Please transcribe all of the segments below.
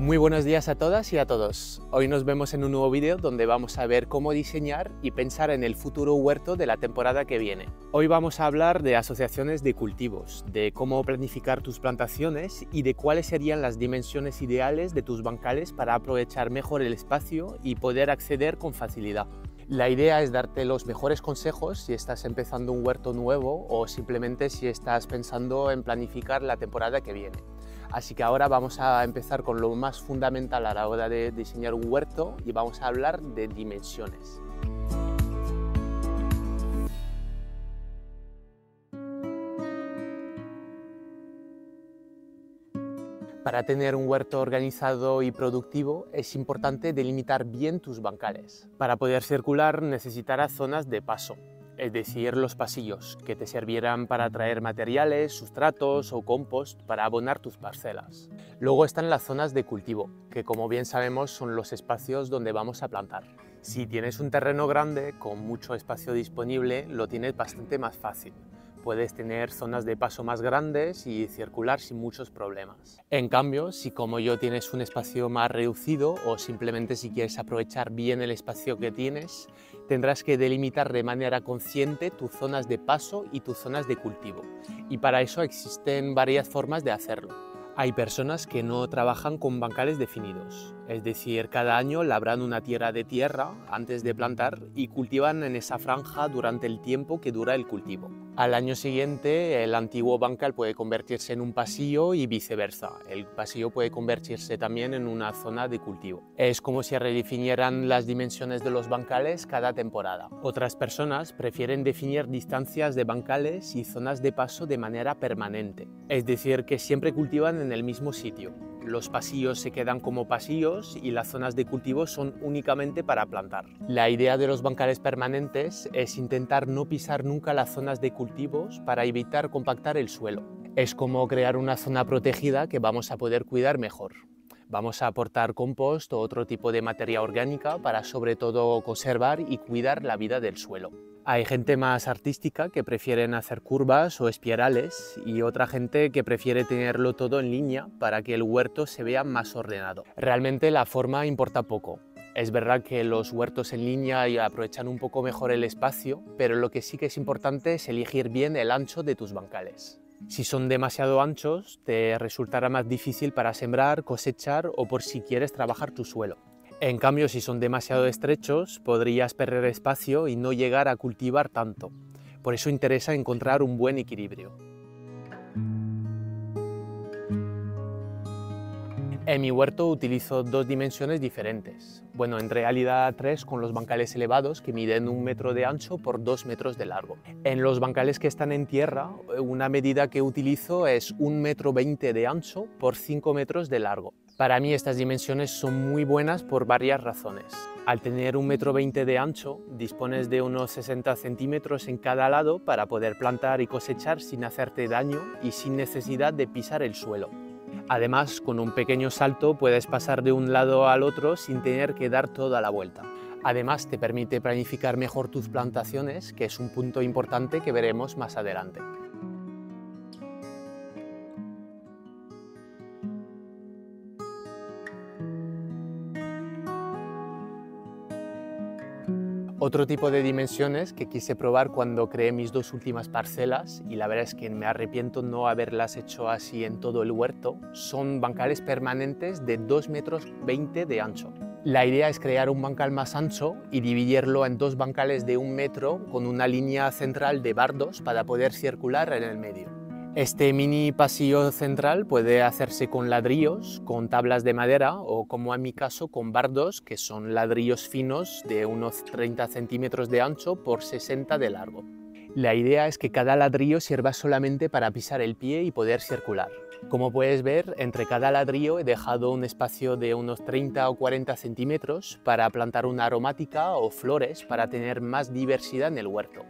Muy buenos días a todas y a todos. Hoy nos vemos en un nuevo vídeo donde vamos a ver cómo diseñar y pensar en el futuro huerto de la temporada que viene. Hoy vamos a hablar de asociaciones de cultivos, de cómo planificar tus plantaciones y de cuáles serían las dimensiones ideales de tus bancales para aprovechar mejor el espacio y poder acceder con facilidad. La idea es darte los mejores consejos si estás empezando un huerto nuevo o simplemente si estás pensando en planificar la temporada que viene. Así que ahora vamos a empezar con lo más fundamental a la hora de diseñar un huerto y vamos a hablar de dimensiones. Para tener un huerto organizado y productivo es importante delimitar bien tus bancales. Para poder circular necesitarás zonas de paso, es decir, los pasillos, que te servirán para traer materiales, sustratos o compost para abonar tus parcelas. Luego están las zonas de cultivo, que como bien sabemos son los espacios donde vamos a plantar. Si tienes un terreno grande con mucho espacio disponible, lo tienes bastante más fácil. Puedes tener zonas de paso más grandes y circular sin muchos problemas. En cambio, si como yo tienes un espacio más reducido o simplemente si quieres aprovechar bien el espacio que tienes, tendrás que delimitar de manera consciente tus zonas de paso y tus zonas de cultivo. Y para eso existen varias formas de hacerlo. Hay personas que no trabajan con bancales definidos, es decir, cada año labran una tierra de tierra antes de plantar y cultivan en esa franja durante el tiempo que dura el cultivo. Al año siguiente, el antiguo bancal puede convertirse en un pasillo y viceversa. El pasillo puede convertirse también en una zona de cultivo. Es como si redefinieran las dimensiones de los bancales cada temporada. Otras personas prefieren definir distancias de bancales y zonas de paso de manera permanente, es decir, que siempre cultivan en el mismo sitio. Los pasillos se quedan como pasillos y las zonas de cultivo son únicamente para plantar. La idea de los bancales permanentes es intentar no pisar nunca las zonas de cultivos para evitar compactar el suelo. Es como crear una zona protegida que vamos a poder cuidar mejor. Vamos a aportar compost o otro tipo de materia orgánica para sobre todo conservar y cuidar la vida del suelo. Hay gente más artística que prefieren hacer curvas o espirales y otra gente que prefiere tenerlo todo en línea para que el huerto se vea más ordenado. Realmente la forma importa poco. Es verdad que los huertos en línea aprovechan un poco mejor el espacio, pero lo que sí que es importante es elegir bien el ancho de tus bancales. Si son demasiado anchos, te resultará más difícil para sembrar, cosechar o por si quieres trabajar tu suelo. En cambio, si son demasiado estrechos, podrías perder espacio y no llegar a cultivar tanto. Por eso interesa encontrar un buen equilibrio. En mi huerto utilizo dos dimensiones diferentes. Bueno, en realidad tres con los bancales elevados que miden 1 metro de ancho por 2 metros de largo. En los bancales que están en tierra, una medida que utilizo es 1,20 metro de ancho por 5 metros de largo. Para mí estas dimensiones son muy buenas por varias razones. Al tener 1,20 metro de ancho, dispones de unos 60 centímetros en cada lado para poder plantar y cosechar sin hacerte daño y sin necesidad de pisar el suelo. Además, con un pequeño salto puedes pasar de un lado al otro sin tener que dar toda la vuelta. Además, te permite planificar mejor tus plantaciones, que es un punto importante que veremos más adelante. Otro tipo de dimensiones que quise probar cuando creé mis dos últimas parcelas, y la verdad es que me arrepiento no haberlas hecho así en todo el huerto, son bancales permanentes de 2,20 metros de ancho. La idea es crear un bancal más ancho y dividirlo en dos bancales de 1 metro con una línea central de bardos para poder circular en el medio. Este mini pasillo central puede hacerse con ladrillos, con tablas de madera o, como en mi caso, con bardos, que son ladrillos finos de unos 30 centímetros de ancho por 60 de largo. La idea es que cada ladrillo sirva solamente para pisar el pie y poder circular. Como puedes ver, entre cada ladrillo he dejado un espacio de unos 30 o 40 centímetros para plantar una aromática o flores para tener más diversidad en el huerto.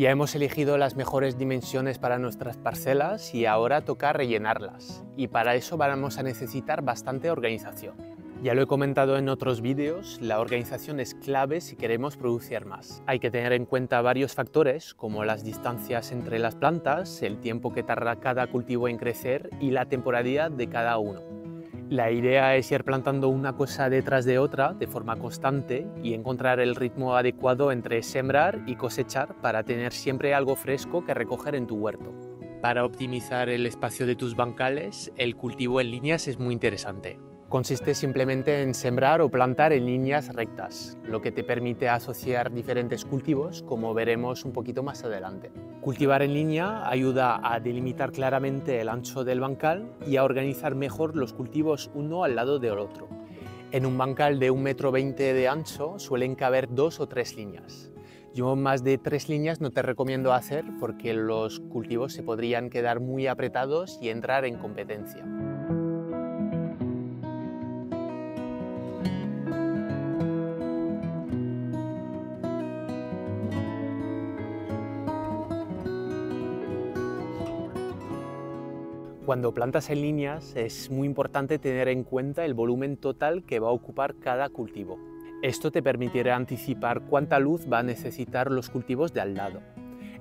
Ya hemos elegido las mejores dimensiones para nuestras parcelas y ahora toca rellenarlas. Y para eso vamos a necesitar bastante organización. Ya lo he comentado en otros vídeos, la organización es clave si queremos producir más. Hay que tener en cuenta varios factores como las distancias entre las plantas, el tiempo que tarda cada cultivo en crecer y la temporalidad de cada uno. La idea es ir plantando una cosa detrás de otra de forma constante y encontrar el ritmo adecuado entre sembrar y cosechar para tener siempre algo fresco que recoger en tu huerto. Para optimizar el espacio de tus bancales, el cultivo en líneas es muy interesante. Consiste simplemente en sembrar o plantar en líneas rectas, lo que te permite asociar diferentes cultivos, como veremos un poquito más adelante. Cultivar en línea ayuda a delimitar claramente el ancho del bancal y a organizar mejor los cultivos uno al lado del otro. En un bancal de 1,20 m de ancho suelen caber 2 o 3 líneas. Yo más de 3 líneas no te recomiendo hacer porque los cultivos se podrían quedar muy apretados y entrar en competencia. Cuando plantas en líneas es muy importante tener en cuenta el volumen total que va a ocupar cada cultivo. Esto te permitirá anticipar cuánta luz va a necesitar los cultivos de al lado.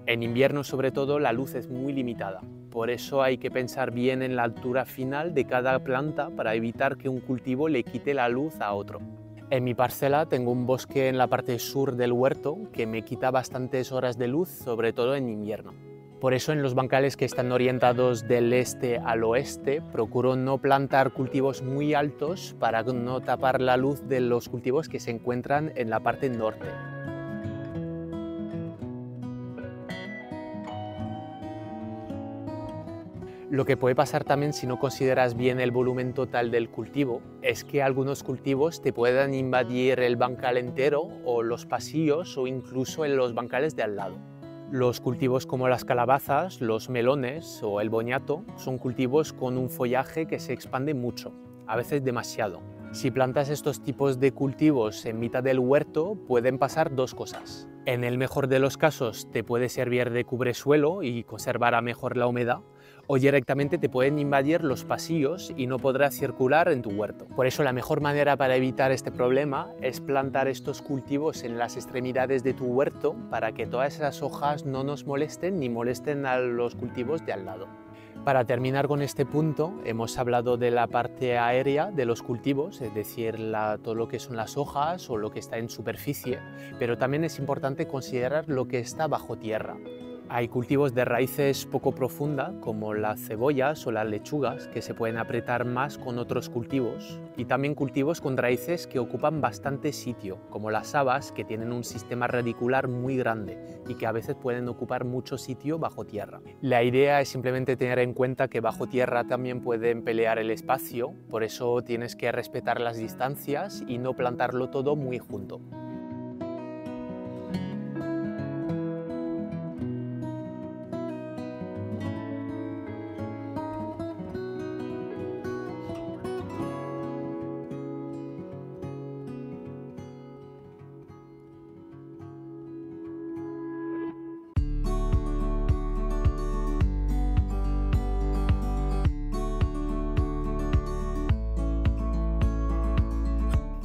En invierno sobre todo la luz es muy limitada, por eso hay que pensar bien en la altura final de cada planta para evitar que un cultivo le quite la luz a otro. En mi parcela tengo un bosque en la parte sur del huerto que me quita bastantes horas de luz, sobre todo en invierno. Por eso en los bancales que están orientados del este al oeste procuro no plantar cultivos muy altos para no tapar la luz de los cultivos que se encuentran en la parte norte. Lo que puede pasar también si no consideras bien el volumen total del cultivo es que algunos cultivos te puedan invadir el bancal entero o los pasillos o incluso en los bancales de al lado. Los cultivos como las calabazas, los melones o el boniato son cultivos con un follaje que se expande mucho, a veces demasiado. Si plantas estos tipos de cultivos en mitad del huerto pueden pasar dos cosas. En el mejor de los casos te puede servir de cubresuelo y conservará mejor la humedad, o directamente te pueden invadir los pasillos y no podrás circular en tu huerto. Por eso la mejor manera para evitar este problema es plantar estos cultivos en las extremidades de tu huerto para que todas esas hojas no nos molesten ni molesten a los cultivos de al lado. Para terminar con este punto, hemos hablado de la parte aérea de los cultivos, es decir, todo lo que son las hojas o lo que está en superficie, pero también es importante considerar lo que está bajo tierra. Hay cultivos de raíces poco profundas, como las cebollas o las lechugas, que se pueden apretar más con otros cultivos, y también cultivos con raíces que ocupan bastante sitio, como las habas, que tienen un sistema radicular muy grande y que a veces pueden ocupar mucho sitio bajo tierra. La idea es simplemente tener en cuenta que bajo tierra también pueden pelear el espacio, por eso tienes que respetar las distancias y no plantarlo todo muy junto.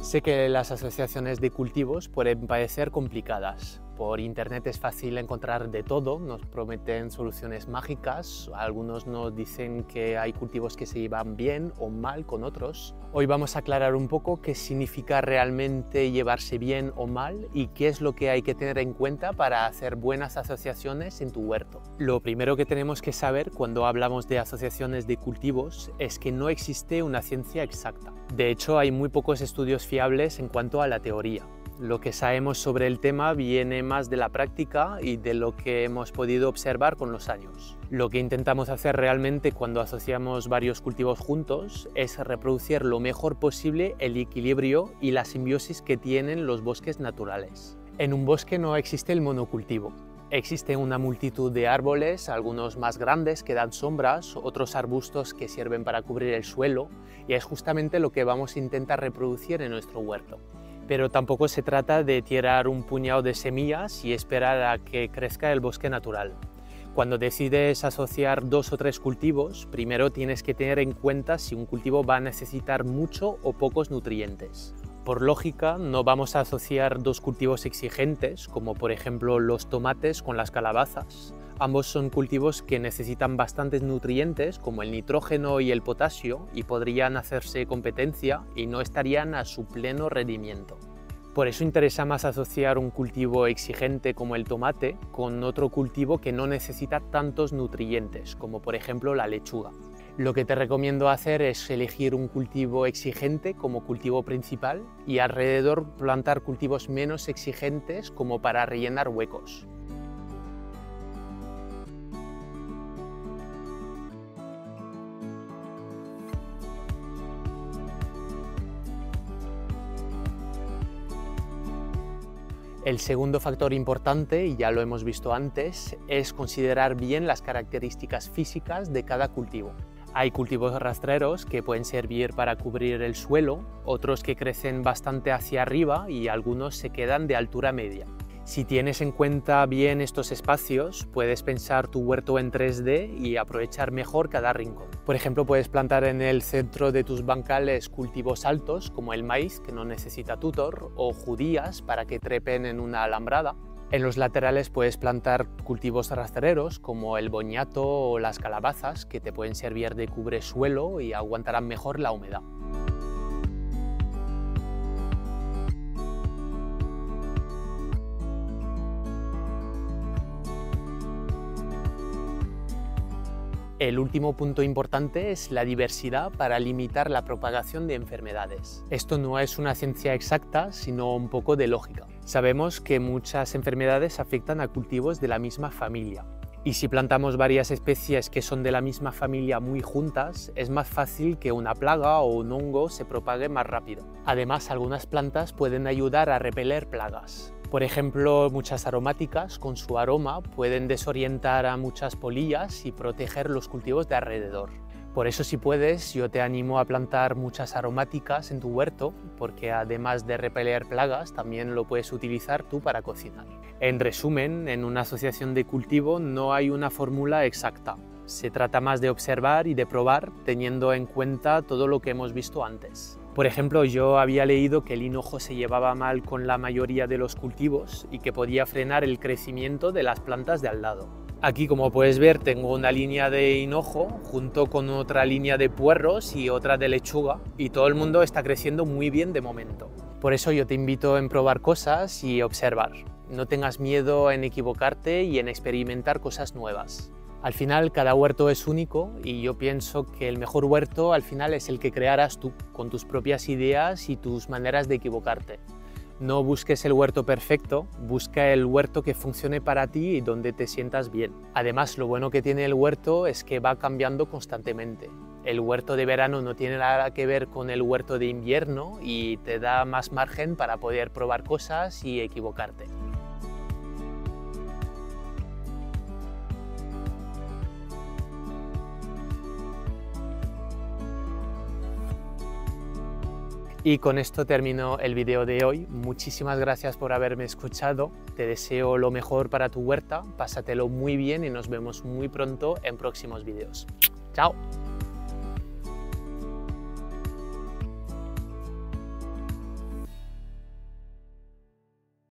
Sé que las asociaciones de cultivos pueden parecer complicadas. Por internet es fácil encontrar de todo, nos prometen soluciones mágicas, algunos nos dicen que hay cultivos que se llevan bien o mal con otros. Hoy vamos a aclarar un poco qué significa realmente llevarse bien o mal y qué es lo que hay que tener en cuenta para hacer buenas asociaciones en tu huerto. Lo primero que tenemos que saber cuando hablamos de asociaciones de cultivos es que no existe una ciencia exacta. De hecho, hay muy pocos estudios fiables en cuanto a la teoría. Lo que sabemos sobre el tema viene más de la práctica y de lo que hemos podido observar con los años. Lo que intentamos hacer realmente cuando asociamos varios cultivos juntos es reproducir lo mejor posible el equilibrio y la simbiosis que tienen los bosques naturales. En un bosque no existe el monocultivo. Existe una multitud de árboles, algunos más grandes que dan sombras, otros arbustos que sirven para cubrir el suelo, y es justamente lo que vamos a intentar reproducir en nuestro huerto. Pero tampoco se trata de tirar un puñado de semillas y esperar a que crezca el bosque natural. Cuando decides asociar 2 o 3 cultivos, primero tienes que tener en cuenta si un cultivo va a necesitar mucho o pocos nutrientes. Por lógica, no vamos a asociar 2 cultivos exigentes, como por ejemplo los tomates con las calabazas. Ambos son cultivos que necesitan bastantes nutrientes, como el nitrógeno y el potasio, y podrían hacerse competencia y no estarían a su pleno rendimiento. Por eso interesa más asociar un cultivo exigente como el tomate con otro cultivo que no necesita tantos nutrientes, como por ejemplo la lechuga. Lo que te recomiendo hacer es elegir un cultivo exigente como cultivo principal y alrededor plantar cultivos menos exigentes como para rellenar huecos. El segundo factor importante, y ya lo hemos visto antes, es considerar bien las características físicas de cada cultivo. Hay cultivos rastreros que pueden servir para cubrir el suelo, otros que crecen bastante hacia arriba y algunos se quedan de altura media. Si tienes en cuenta bien estos espacios, puedes pensar tu huerto en 3D y aprovechar mejor cada rincón. Por ejemplo, puedes plantar en el centro de tus bancales cultivos altos como el maíz, que no necesita tutor, o judías para que trepen en una alambrada. En los laterales puedes plantar cultivos rastreros como el boniato o las calabazas, que te pueden servir de cubresuelo y aguantarán mejor la humedad. El último punto importante es la diversidad para limitar la propagación de enfermedades. Esto no es una ciencia exacta, sino un poco de lógica. Sabemos que muchas enfermedades afectan a cultivos de la misma familia. Y si plantamos varias especies que son de la misma familia muy juntas, es más fácil que una plaga o un hongo se propague más rápido. Además, algunas plantas pueden ayudar a repeler plagas. Por ejemplo, muchas aromáticas con su aroma pueden desorientar a muchas polillas y proteger los cultivos de alrededor. Por eso, si puedes, yo te animo a plantar muchas aromáticas en tu huerto, porque además de repeler plagas, también lo puedes utilizar tú para cocinar. En resumen, en una asociación de cultivo no hay una fórmula exacta. Se trata más de observar y de probar, teniendo en cuenta todo lo que hemos visto antes. Por ejemplo, yo había leído que el hinojo se llevaba mal con la mayoría de los cultivos y que podía frenar el crecimiento de las plantas de al lado. Aquí, como puedes ver, tengo una línea de hinojo junto con otra línea de puerros y otra de lechuga, y todo el mundo está creciendo muy bien de momento. Por eso yo te invito a probar cosas y observar. No tengas miedo en equivocarte y en experimentar cosas nuevas. Al final, cada huerto es único y yo pienso que el mejor huerto al final es el que crearás tú, con tus propias ideas y tus maneras de equivocarte. No busques el huerto perfecto, busca el huerto que funcione para ti y donde te sientas bien. Además, lo bueno que tiene el huerto es que va cambiando constantemente. El huerto de verano no tiene nada que ver con el huerto de invierno y te da más margen para poder probar cosas y equivocarte. Y con esto termino el vídeo de hoy. Muchísimas gracias por haberme escuchado. Te deseo lo mejor para tu huerta, pásatelo muy bien y nos vemos muy pronto en próximos vídeos. ¡Chao!